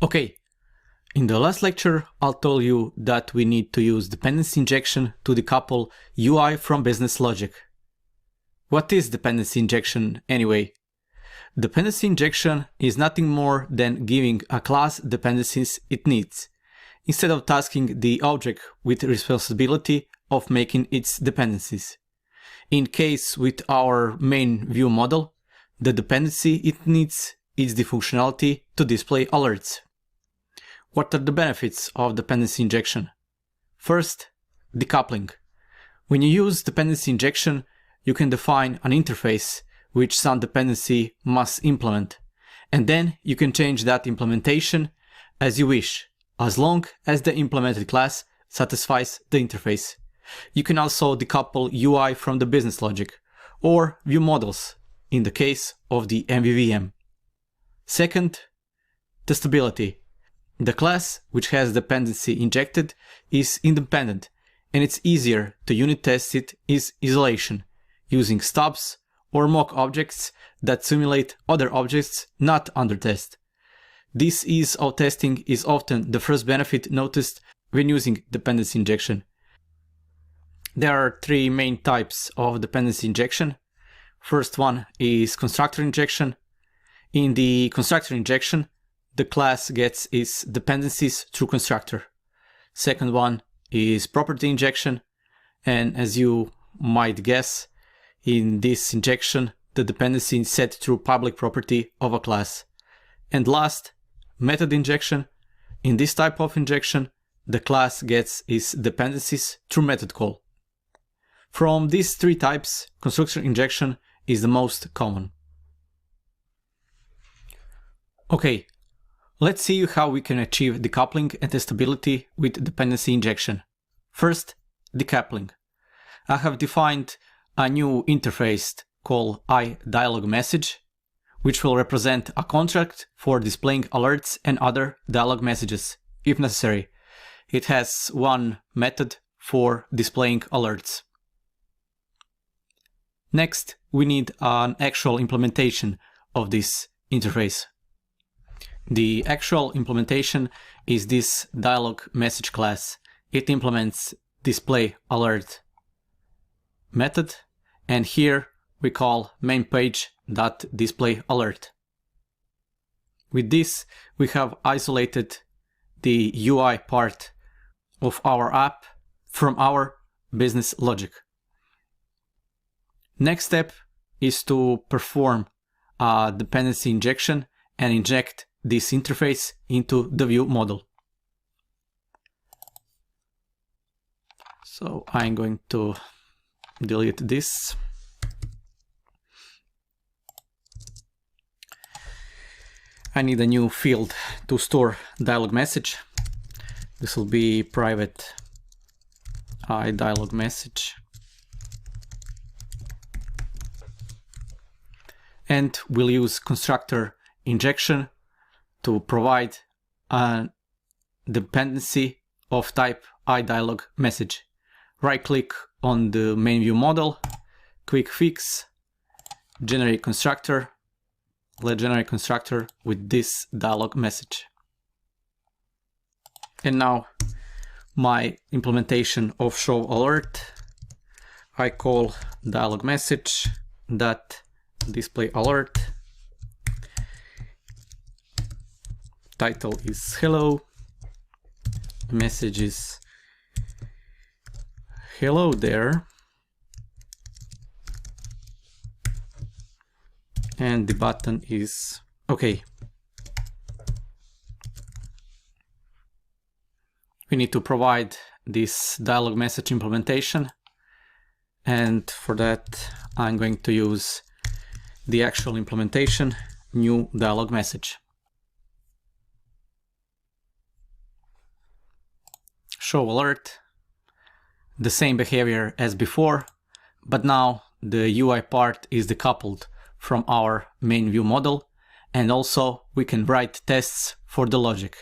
Okay, in the last lecture, I'll told you that we need to use dependency injection to decouple UI from business logic. What is dependency injection anyway? Dependency injection is nothing more than giving a class dependencies it needs, instead of tasking the object with responsibility of making its dependencies. In case with our main view model, the dependency it needs is the functionality to display alerts. What are the benefits of dependency injection? First, decoupling. When you use dependency injection, you can define an interface which some dependency must implement, and then you can change that implementation as you wish, as long as the implemented class satisfies the interface. You can also decouple UI from the business logic, or view models, in the case of the MVVM. Second, testability. The class which has dependency injected is independent, and it's easier to unit test it is isolation, using stubs or mock objects that simulate other objects not under test. This ease of testing is often the first benefit noticed when using dependency injection. There are three main types of dependency injection. First one is constructor injection. In the constructor injection, the class gets its dependencies through constructor. Second one is property injection, and as you might guess, in this injection, the dependency is set through public property of a class. And last, method injection. In this type of injection, the class gets its dependencies through method call. From these three types, constructor injection is the most common. Okay, let's see how we can achieve decoupling and testability with dependency injection. First, decoupling. I have defined a new interface called iDialogMessage, which will represent a contract for displaying alerts and other dialog messages, if necessary. It has one method for displaying alerts. Next, we need an actual implementation of this interface. The actual implementation is this dialog message class. It implements display alert method, and here we call mainPage.displayAlert. With this, we have isolated the UI part of our app from our business logic. Next step is to perform a dependency injection and inject this interface into the view model. So I'm going to delete this. I need a new field to store dialog message. This will be private iDialogMessage. And we'll use constructor injection to provide a dependency of type iDialogMessage. Right click on the main view model, quick fix, generate constructor. Let's generate constructor with this dialog message. And now my implementation of show alert, I call dialog message dot display alert. Title is hello, message is hello there, and the button is OK. We need to provide this dialog message implementation, and for that I'm going to use the actual implementation, new dialog message. Show alert, the same behavior as before, but now the UI part is decoupled from our main view model, and also we can write tests for the logic.